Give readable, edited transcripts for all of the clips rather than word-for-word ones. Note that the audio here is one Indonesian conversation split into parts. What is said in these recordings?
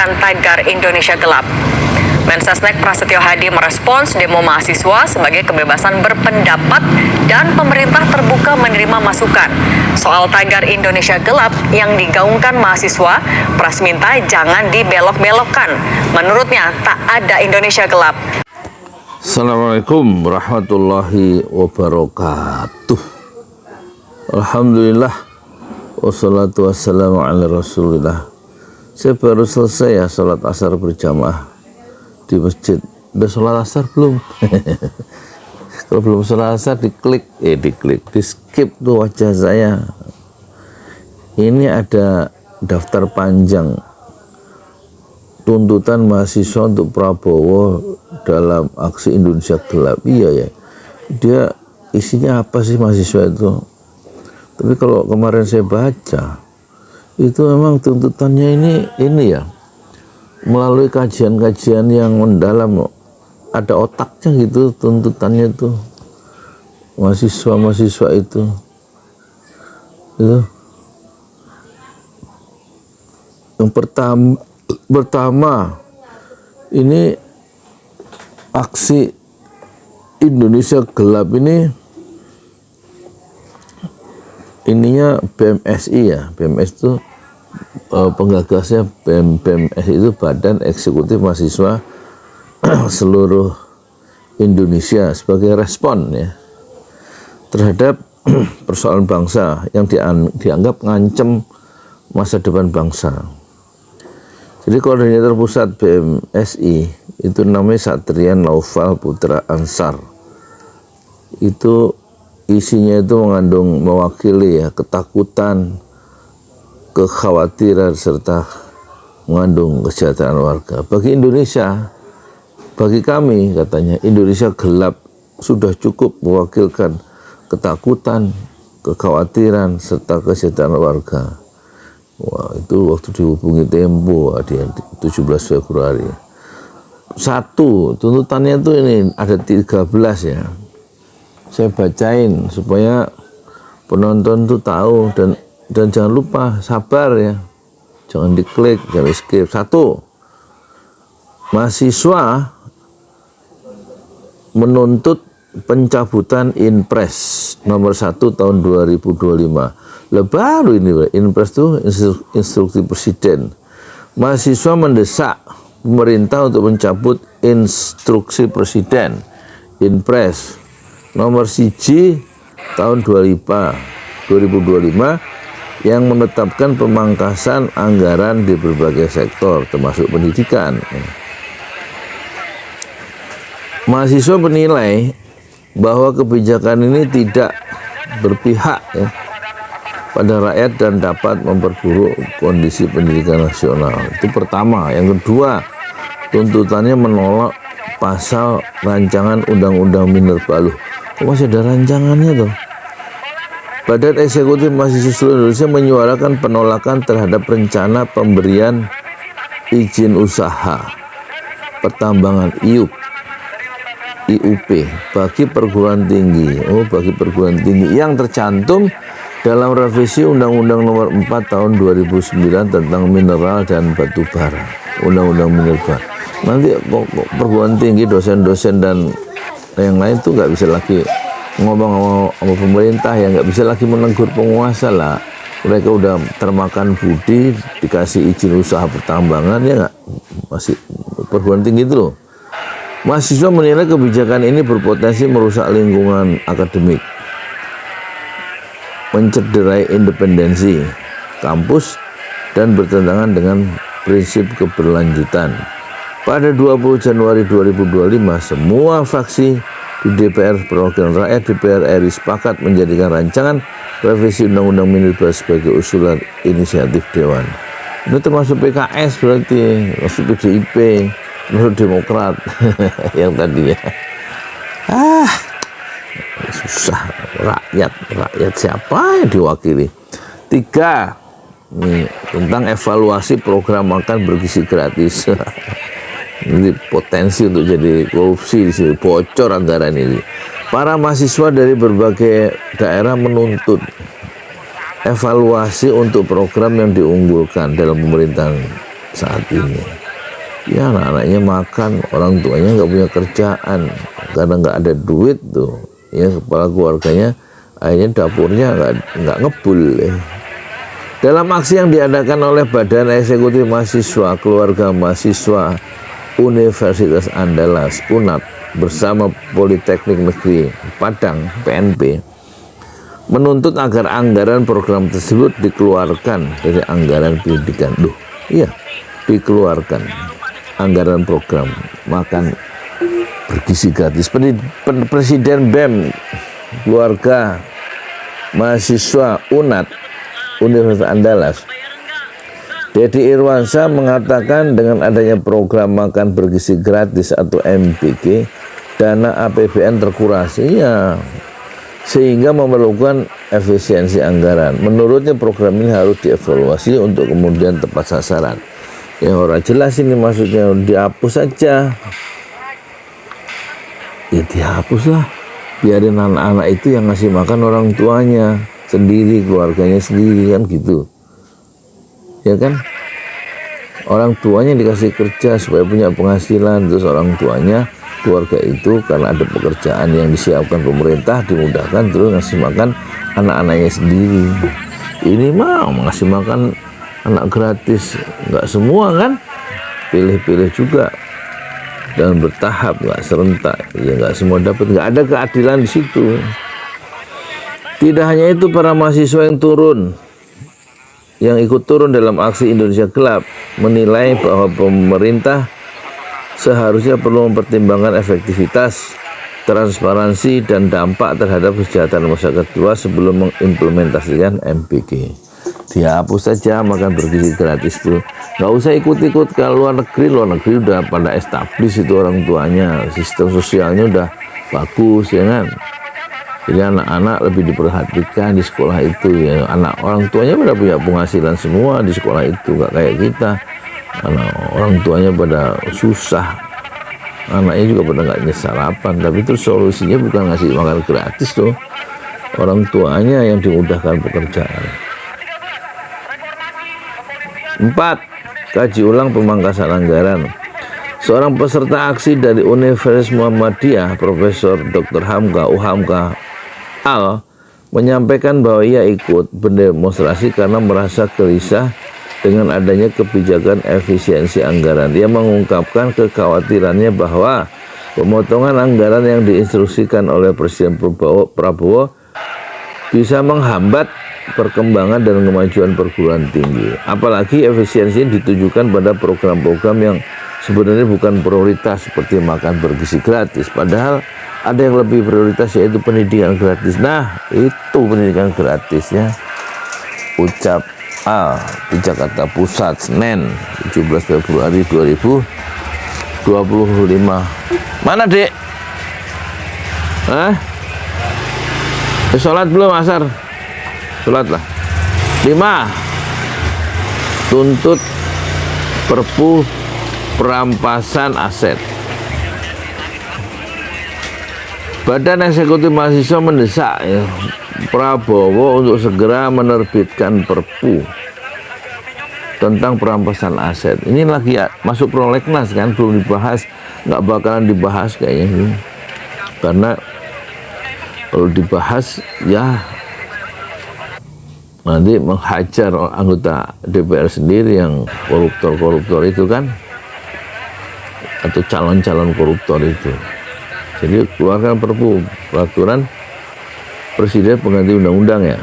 gerakan Tagar Indonesia Gelap. Mensesnek Prasetyo Hadi merespons demo mahasiswa sebagai kebebasan berpendapat dan pemerintah terbuka menerima masukan. Soal Tagar Indonesia Gelap yang digaungkan mahasiswa, Pras minta jangan dibelok-belokkan. Menurutnya tak ada Indonesia Gelap. Assalamualaikum warahmatullahi wabarakatuh. Alhamdulillah wassalatu wassalamu ala rasulillah. Saya baru selesai ya sholat asar berjamaah di masjid. Udah sholat asar belum? Kalau belum sholat asar di skip tuh wajah saya. Ini ada daftar panjang tuntutan mahasiswa untuk Prabowo dalam aksi Indonesia Gelap. Iya ya, dia isinya apa sih mahasiswa itu? Tapi kalau kemarin saya baca, itu memang tuntutannya ini ya, melalui kajian-kajian yang mendalam, ada otaknya gitu tuntutannya itu, mahasiswa itu. Yang pertama ini aksi Indonesia Gelap ininya BMSI ya. BMS itu penggagasnya BMSI itu Badan Eksekutif Mahasiswa seluruh Indonesia sebagai respon ya terhadap persoalan bangsa yang dianggap ngancem masa depan bangsa. Jadi koordinator pusat BMSI itu namanya Satrian Naufal Putra Ansar. Itu isinya itu mengandung mewakili ya ketakutan, kekhawatiran serta mengandung kesejahteraan warga. Bagi Indonesia, bagi kami katanya Indonesia Gelap sudah cukup mewakilkan ketakutan, kekhawatiran serta kesejahteraan warga. Wah, itu waktu dihubungi Tempo di 17 Februari. Satu, tuntutannya itu ini ada 13 ya. Saya bacain supaya penonton tuh tahu dan jangan lupa sabar ya. Jangan diklik, jangan skip. Satu, mahasiswa menuntut pencabutan Inpres nomor 1 tahun 2025. Baru ini Inpres itu instruksi presiden. Mahasiswa mendesak pemerintah untuk mencabut instruksi presiden Inpres nomor 1 tahun 2025 yang menetapkan pemangkasan anggaran di berbagai sektor termasuk pendidikan. Mahasiswa menilai bahwa kebijakan ini tidak berpihak ya, pada rakyat dan dapat memperburuk kondisi pendidikan nasional. Itu pertama. Yang kedua, tuntutannya menolak pasal rancangan Undang-Undang Minerba. Kok masih ada rancangannya tuh? Badan Eksekutif Mahasiswa seluruh Indonesia menyuarakan penolakan terhadap rencana pemberian izin usaha pertambangan IUP bagi perguruan tinggi. Bagi perguruan tinggi yang tercantum dalam revisi Undang-Undang Nomor 4 Tahun 2009 tentang mineral dan batu bara, Undang-Undang Minerba. Nanti perguruan tinggi, dosen-dosen dan yang lain tuh nggak bisa lagi ngomong sama pemerintah ya, nggak bisa lagi menegur penguasa lah. Mereka udah termakan budi dikasih izin usaha pertambangan ya nggak, masih perguruan tinggi itu loh. Mahasiswa menilai kebijakan ini berpotensi merusak lingkungan akademik, mencederai independensi kampus dan bertentangan dengan prinsip keberlanjutan. Pada 20 Januari 2025, semua fraksi di DPR perwakilan rakyat DPR RI sepakat menjadikan rancangan revisi Undang-Undang Minerba sebagai usulan inisiatif Dewan. Ini termasuk PKS berarti, masuk PDIP, masuk Demokrat yang tadi ya. Susah, rakyat siapa yang diwakili? 3, nih, tentang evaluasi program makan bergizi gratis. Ini potensi untuk jadi korupsi di sini, bocor anggaran ini. Para mahasiswa dari berbagai daerah menuntut evaluasi untuk program yang diunggulkan dalam pemerintahan saat ini. Ya anak-anaknya makan, orang tuanya nggak punya kerjaan karena nggak ada duit tuh. Ya kepala keluarganya akhirnya dapurnya nggak ngebul. Ya. Dalam aksi yang diadakan oleh Badan Eksekutif Mahasiswa Keluarga Mahasiswa Universitas Andalas (UNAP) bersama Politeknik Negeri Padang (PNP) menuntut agar anggaran program tersebut dikeluarkan dari anggaran pendidikan. Iya, dikeluarkan anggaran program makan bergizi gratis. Presiden BEM Keluarga Mahasiswa UNAD Universitas Andalas, Dedi Irwansyah, mengatakan dengan adanya program makan bergizi gratis atau MBG, dana APBN terkurasi ya, sehingga memerlukan efisiensi anggaran. Menurutnya program ini harus dievaluasi untuk kemudian tepat sasaran. Ya orang jelas ini maksudnya, dihapus saja. Ya dihapus lah. Biarin anak-anak itu yang ngasih makan orang tuanya sendiri, keluarganya sendiri kan gitu. Ya kan? Orang tuanya dikasih kerja supaya punya penghasilan, terus orang tuanya, keluarga itu karena ada pekerjaan yang disiapkan pemerintah dimudahkan, terus ngasih makan anak-anaknya sendiri. Ini mah ngasih makan anak gratis, nggak semua kan, pilih-pilih juga dan bertahap, nggak serentak. Ya nggak semua dapat, nggak ada keadilan di situ. Tidak hanya itu, para mahasiswa yang ikut turun dalam aksi Indonesia Gelap menilai bahwa pemerintah seharusnya perlu mempertimbangkan efektivitas, transparansi, dan dampak terhadap kesejahteraan masyarakat luas sebelum mengimplementasikan MBG. Dihapus saja makan bergizi gratis itu. Nggak usah ikut-ikut ke luar negeri udah pada establis itu orang tuanya, sistem sosialnya udah bagus ya kan. Jadi anak-anak lebih diperhatikan di sekolah itu ya. Anak orang tuanya pada punya penghasilan semua di sekolah itu, nggak kayak kita. Orang tuanya pada susah, anaknya juga pada nggak sarapan. Tapi itu solusinya bukan ngasih makan gratis tuh, orang tuanya yang dimudahkan pekerjaan. 4. Kaji ulang pemangkasan anggaran. Seorang peserta aksi dari Universitas Muhammadiyah, Profesor Dr. Hamka Uhamka Al, menyampaikan bahwa ia ikut berdemonstrasi karena merasa gelisah dengan adanya kebijakan efisiensi anggaran. Dia mengungkapkan kekhawatirannya bahwa pemotongan anggaran yang diinstruksikan oleh Presiden Prabowo bisa menghambat perkembangan dan kemajuan perguruan tinggi. Apalagi efisiensi ditujukan pada program-program yang sebenarnya bukan prioritas seperti makan bergizi gratis. Padahal ada yang lebih prioritas, yaitu pendidikan gratis. Nah, itu pendidikan gratis ya. Ucap A di Jakarta Pusat, Senin 17 Februari 2025. Mana dek? Sholat belum asar? Sholat lah. 5. Tuntut Perpu perampasan aset. Badan Eksekutif Mahasiswa mendesak ya, Prabowo untuk segera menerbitkan Perpu tentang perampasan aset. Ini lagi masuk prolegnas kan, belum dibahas, nggak bakalan dibahas kayaknya ini. Karena kalau dibahas ya nanti menghajar anggota DPR sendiri yang koruptor itu kan, atau calon-calon koruptor itu. Jadi keluarkan Perpu, peraturan Presiden pengganti undang-undang ya.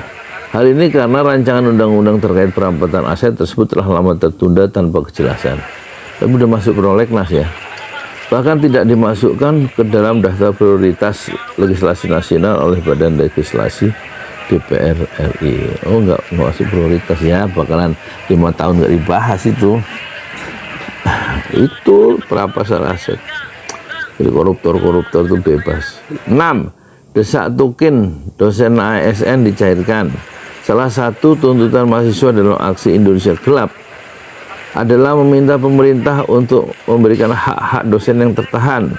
Hal ini karena rancangan undang-undang terkait perampasan aset tersebut telah lama tertunda tanpa kejelasan. Tapi sudah masuk prolegnas ya. Bahkan tidak dimasukkan ke dalam daftar prioritas legislasi nasional oleh Badan Legislasi DPR RI. Oh enggak masuk prioritas ya, bakalan 5 tahun nggak dibahas itu. Itu perampasan aset. Jadi koruptor-koruptor itu bebas. 6. Desak Tukin dosen ASN dicairkan. Salah satu tuntutan mahasiswa dalam aksi Indonesia Gelap adalah meminta pemerintah untuk memberikan hak-hak dosen yang tertahan,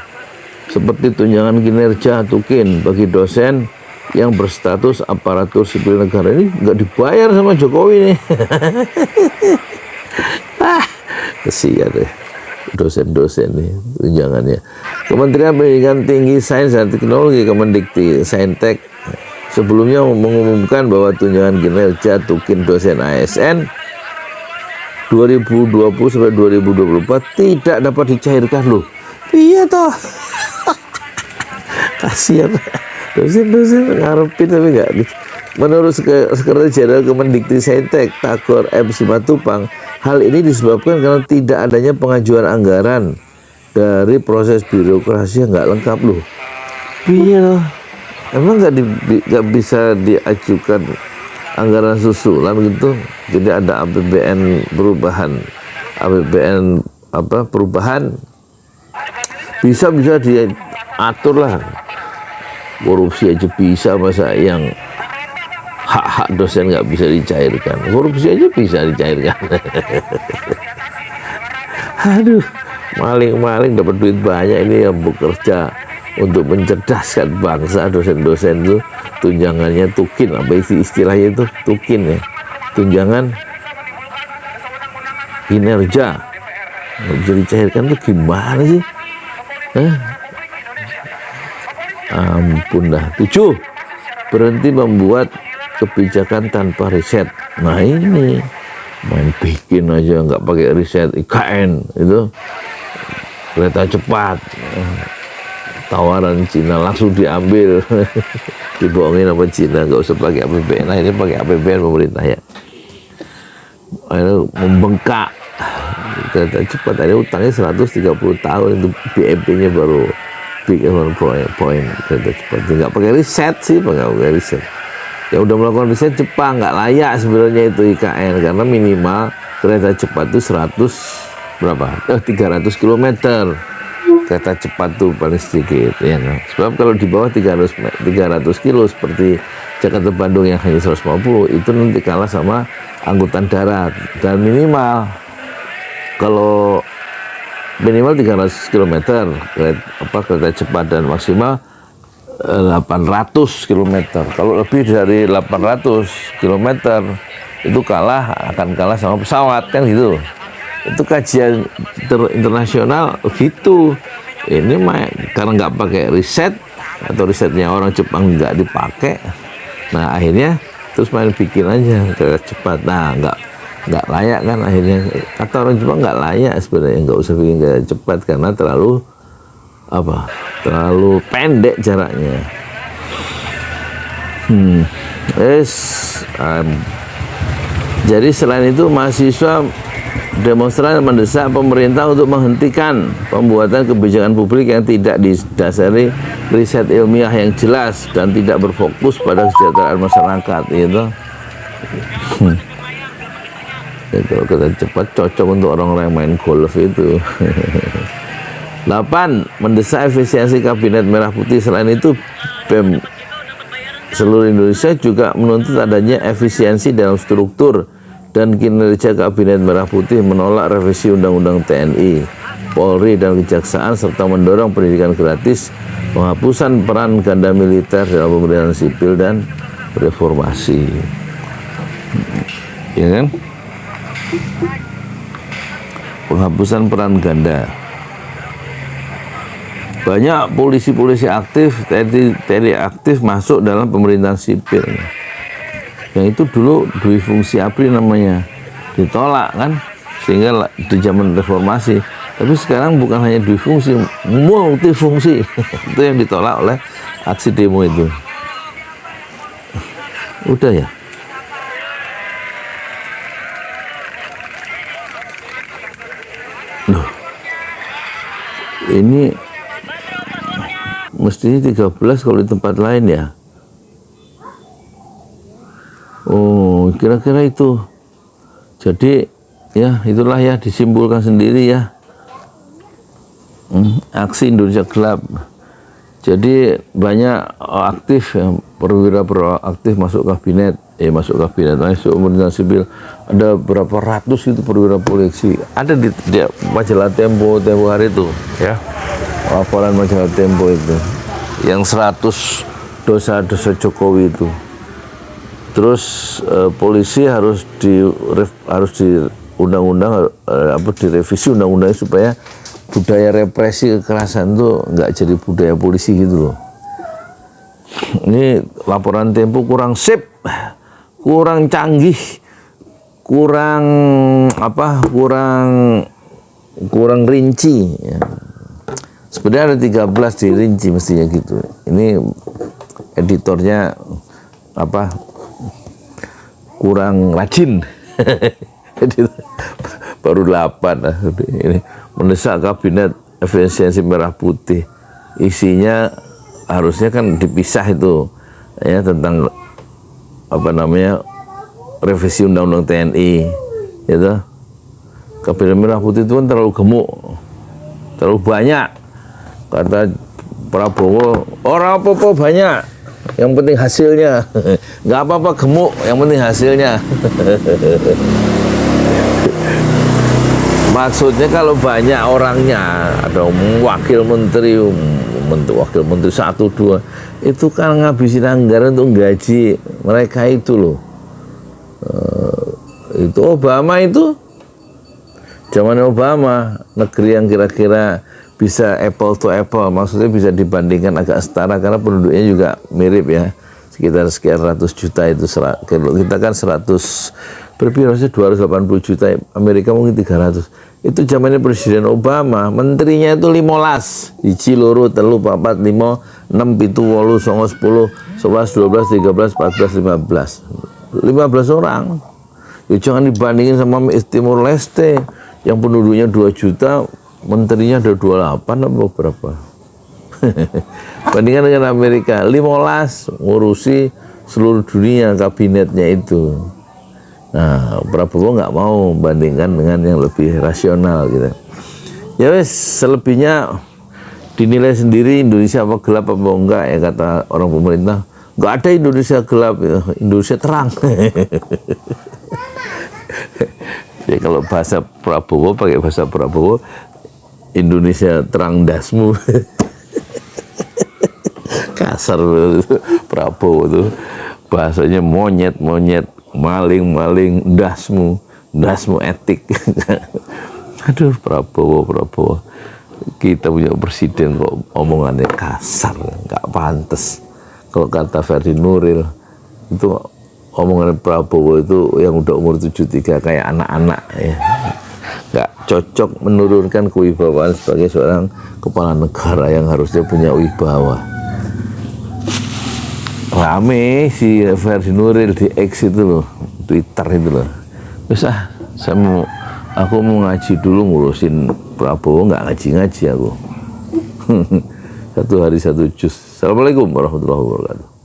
seperti tunjangan kinerja Tukin bagi dosen yang berstatus aparatur sipil negara. Ini nggak dibayar sama Jokowi nih. Kesian deh dosen-dosen nih tunjangannya. Kementerian Pendidikan Tinggi, Sains dan Teknologi Kemendikti Saintek sebelumnya mengumumkan bahwa tunjangan kinerja tukin dosen ASN 2020 sampai 2024 tidak dapat dicairkan loh. Iya toh. Kasihan dosen-dosen ngarepin tapi nggak. Menurut Sekretaris Jenderal Kemendikti Saintek Tagor M. Simatupang, hal ini disebabkan karena tidak adanya pengajuan anggaran dari proses birokrasi yang nggak lengkap loh. Iya, emang nggak bisa diajukan anggaran susulan gitu. Jadi ada APBN perubahan, perubahan bisa diatur lah. Korupsi aja bisa, masa yang hak-hak dosen nggak bisa dicairkan? Korupsi aja bisa dicairkan. Aduh, maling-maling dapat duit banyak, ini yang bekerja untuk mencerdaskan bangsa. Dosen-dosen itu tunjangannya tukin, apa istilahnya itu tukin ya, tunjangan kinerja nggak bisa dicairkan tuh gimana sih? Ampun dah. 7, berhenti membuat kebijakan tanpa riset. Nah ini main bikin aja nggak pakai riset. IKN itu kereta cepat, tawaran Cina langsung diambil. Dibohongin apa Cina, nggak usah pakai APBN. Akhirnya pakai APBN pemerintah ya. Akhirnya membengkak kereta cepat. Akhirnya utangnya 130 tahun, itu BMP-nya baru big point kereta cepat. Nggak pakai riset sih, pakai riset. Ya udah melakukan riset, Jepang nggak layak sebenarnya itu IKN, karena minimal kereta cepat itu 300 km kereta cepat tuh paling sedikit ya kan? Sebab kalau di bawah 300 kilo seperti Jakarta Bandung yang hanya 150, itu nanti kalah sama angkutan darat. Dan minimal 300 km kereta cepat, dan maksimal 800 km. Kalau lebih dari 800 km itu akan kalah sama pesawat kan gitu. Itu kajian internasional gitu. Ini karena nggak pakai riset, atau risetnya orang Jepang nggak dipakai. Nah akhirnya terus main bikin aja kereta cepat. Nah nggak layak kan akhirnya. Kata orang Jepang nggak layak sebenarnya, nggak usah bikin kereta cepat karena terlalu pendek jaraknya. Jadi selain itu, mahasiswa demonstran mendesak pemerintah untuk menghentikan pembuatan kebijakan publik yang tidak didasari riset ilmiah yang jelas dan tidak berfokus pada kesejahteraan masyarakat gitu. Itu kereta cepat cocok untuk orang-orang yang main golf itu. 8. Mendesak efisiensi Kabinet Merah Putih. Selain itu, BEM seluruh Indonesia juga menuntut adanya efisiensi dalam struktur dan kinerja Kabinet Merah Putih, menolak revisi Undang-Undang TNI, Polri, dan Kejaksaan, serta mendorong pendidikan gratis, penghapusan peran ganda militer dalam pemerintahan sipil, dan reformasi. Ya kan? Penghapusan peran ganda. Banyak polisi-polisi aktif, TNI aktif masuk dalam pemerintahan sipil. Yang itu dulu Dwi Fungsi ABRI namanya, ditolak kan, sehingga di zaman reformasi. Tapi sekarang bukan hanya Dwi Fungsi, multifungsi. Itu yang ditolak oleh aksi demo itu. Udah ya. Loh, ini mestinya 13 kalau di tempat lain ya. Oh, kira-kira itu. Jadi ya itulah ya, disimpulkan sendiri ya. Aksi Indonesia Gelap. Jadi banyak aktif, perwira aktif masuk kabinet, masuk pemerintahan sipil. Ada berapa ratus itu perwira polisi. Ada di majalah Tempo hari itu ya. Laporan majalah Tempo itu yang 100 dosa-dosa Jokowi itu. Terus polisi harus undang-undang direvisi undang-undangnya supaya budaya represi kekerasan tuh nggak jadi budaya polisi gitu loh. Ini laporan Tempo kurang sip, kurang canggih, kurang rinci. Ya. Sebenarnya ada 13 dirinci mestinya gitu. Ini editornya kurang rajin. Jadi baru 8. Ini mendesak kabinet efisiensi merah putih. Isinya harusnya kan dipisah itu ya, tentang revisi undang-undang TNI gitu. Kabinet merah putih itu kan terlalu gemuk, terlalu banyak. Kata Prabowo, orang apa-apa banyak, yang penting hasilnya. Nggak apa-apa gemuk, yang penting hasilnya. Maksudnya kalau banyak orangnya, ada wakil menteri 1, 2, itu kan ngabisin anggaran untuk gaji mereka itu loh. Itu Obama itu, zaman Obama, negeri yang kira-kira bisa apple to apple, maksudnya bisa dibandingkan agak setara karena penduduknya juga mirip ya, sekitar sekian ratus juta itu. Kita kan 280 juta, Amerika mungkin 300. Itu zamannya Presiden Obama, menterinya itu 15, 1, 2, 3, 4, 5, 6, 7, 8, 9, 10, 11, 12, 13, 14, 15 orang. Ya jangan dibandingin sama Timur Leste yang penduduknya 2 juta, menterinya ada 28 apa berapa. Bandingkan dengan Amerika, 15 ngurusi seluruh dunia kabinetnya itu. Nah, Prabowo nggak mau bandingkan dengan yang lebih rasional gitu. Ya wes, selebihnya dinilai sendiri Indonesia apa gelap apa enggak ya, kata orang pemerintah. Nggak ada Indonesia gelap, ya. Indonesia terang. Ya kalau bahasa Prabowo, pakai bahasa Prabowo, Indonesia terang dasmu. Kasar Prabowo tuh bahasanya monyet, maling, dasmu etik. Aduh, Prabowo, kita punya presiden kok omongannya kasar, nggak pantas. Kalau kata Ferdi Nuril, itu omongan Prabowo itu yang udah umur 73 kayak anak-anak ya, nggak cocok menurunkan kewibawaan sebagai seorang kepala negara yang harusnya punya wibawa. Rame si Ferdi Nuril di X itu loh, Twitter itu loh. Bisa, aku mau ngaji dulu, ngurusin Prabowo nggak ngaji aku. 1 hari 1 juz. Assalamualaikum warahmatullahi wabarakatuh.